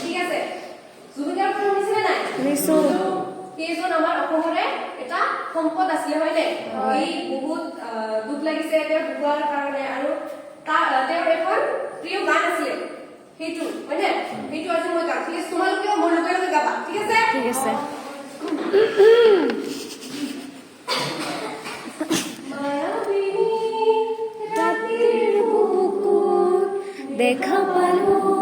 ঠিক আছে জুবিন গাৰ্গৰ কথা শুনিছেনে নাই শুনিছো কেইজন আমাৰ অসমৰে এটা সম্পদ আছিলে হয়নে এই বহুত দুখ লাগিছে তেওঁৰ ঢুকুৱাৰ কাৰণে আৰু তেওঁৰ এখন প্ৰিয় গান আছিলে সেইটো হয়নে সেইটো আজি মই গাম ঠিক আছে তোমালোকেও মোৰ লগে লগে গাবা ঠিক আছে দেখা পালো